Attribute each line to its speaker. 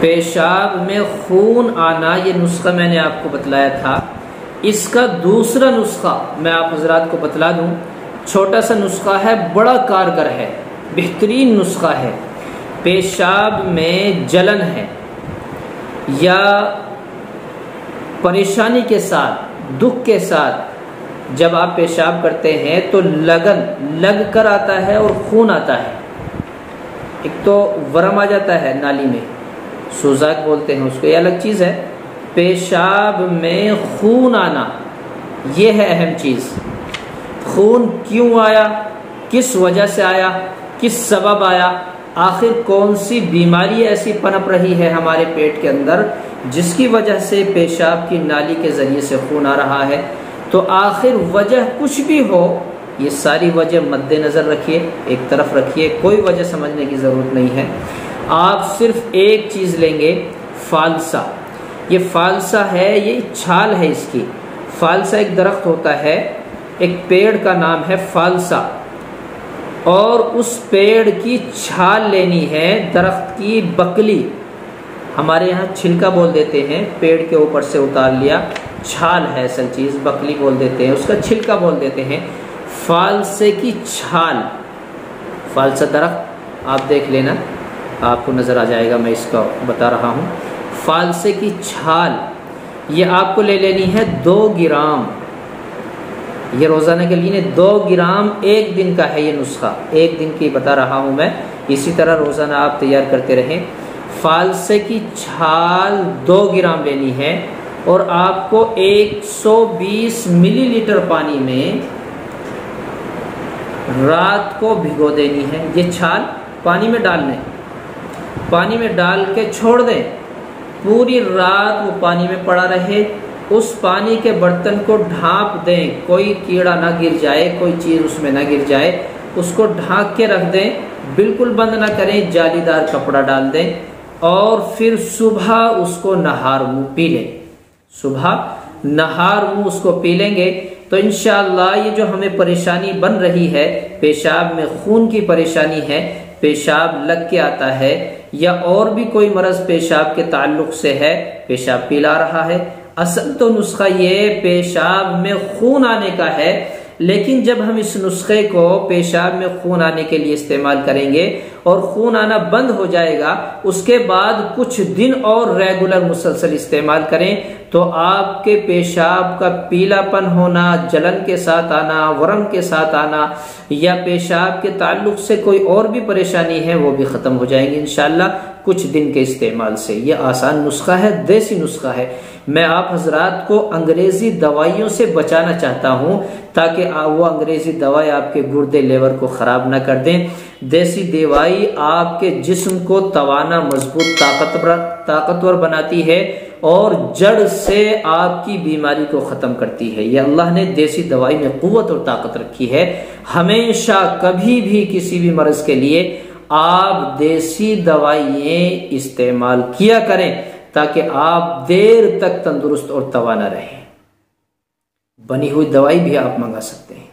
Speaker 1: पेशाब में खून आना, ये नुस्खा मैंने आपको बतलाया था। इसका दूसरा नुस्खा मैं आप हजरात को बतला दूं। छोटा सा नुस्खा है, बड़ा कारगर है, बेहतरीन नुस्खा है। पेशाब में जलन है या परेशानी के साथ, दुख के साथ जब आप पेशाब करते हैं तो लगन लग कर आता है और खून आता है। एक तो वरम आ जाता है नाली में, सूजाक बोलते हैं उसको, ये अलग चीज़ है। पेशाब में खून आना, ये है अहम चीज़। खून क्यों आया, किस वजह से आया, किस सबब आया, आखिर कौन सी बीमारी ऐसी पनप रही है हमारे पेट के अंदर जिसकी वजह से पेशाब की नाली के ज़रिए से खून आ रहा है। तो आखिर वजह कुछ भी हो, ये सारी वजह मद्देनज़र रखिए, एक तरफ रखिए, कोई वजह समझने की ज़रूरत नहीं है। आप सिर्फ एक चीज़ लेंगे, फालसा। ये फालसा है, ये छाल है इसकी। फालसा एक दरख्त होता है, एक पेड़ का नाम है फालसा, और उस पेड़ की छाल लेनी है, दरख्त की बकली, हमारे यहाँ छिलका बोल देते हैं, पेड़ के ऊपर से उतार लिया, छाल है असल चीज़, बकली बोल देते हैं, उसका छिलका बोल देते हैं। फालसे की छाल, फालसा दरख्त आप देख लेना, आपको नज़र आ जाएगा, मैं इसका बता रहा हूँ। फालसे की छाल ये आपको ले लेनी है 2 ग्राम। ये रोज़ाना के लिए 2 ग्राम, एक दिन का है ये नुस्खा, एक दिन की बता रहा हूँ मैं। इसी तरह रोज़ाना आप तैयार करते रहें। फालसे की छाल 2 ग्राम लेनी है और आपको 120 मिलीलीटर पानी में रात को भिगो देनी है। ये छाल पानी में डाल लें, पानी में डाल के छोड़ दें, पूरी रात वो पानी में पड़ा रहे। उस पानी के बर्तन को ढाँप दें, कोई कीड़ा ना गिर जाए, कोई चीज़ उसमें ना गिर जाए, उसको ढाँक के रख दें, बिल्कुल बंद ना करें, जालीदार कपड़ा डाल दें और फिर सुबह उसको नहार मुँह पी लें। सुबह नहार मुँह उसको पी लेंगे तो इंशाअल्लाह ये जो हमें परेशानी बन रही है, पेशाब में खून की परेशानी है, पेशाब लग के आता है या और भी कोई मरज पेशाब के ताल्लुक से है, पेशाब पिला रहा है, असल तो नुस्खा ये पेशाब में खून आने का है। लेकिन जब हम इस नुस्खे को पेशाब में खून आने के लिए इस्तेमाल करेंगे और खून आना बंद हो जाएगा, उसके बाद कुछ दिन और रेगुलर मुसलसल इस्तेमाल करें तो आपके पेशाब का पीलापन होना, जलन के साथ आना, वरम के साथ आना या पेशाब के ताल्लुक से कोई और भी परेशानी है वो भी ख़त्म हो जाएंगी इंशाअल्लाह कुछ दिन के इस्तेमाल से। ये आसान नुस्खा है, देसी नुस्खा है। मैं आप हजरात को अंग्रेजी दवाइयों से बचाना चाहता हूँ ताकि वो अंग्रेजी दवाई आपके गुर्दे लेवर को ख़राब ना कर दें। देसी दवाई आपके जिस्म को तवाना, मजबूत, ताकतवर बनाती है और जड़ से आपकी बीमारी को ख़त्म करती है। ये अल्लाह ने देसी दवाई में क़ुव्वत और ताकत रखी है। हमेशा कभी भी किसी भी मर्ज़ के लिए आप देसी दवाइयाँ इस्तेमाल किया करें ताकि आप देर तक तंदुरुस्त और तवाना रहें। बनी हुई दवाई भी आप मंगा सकते हैं।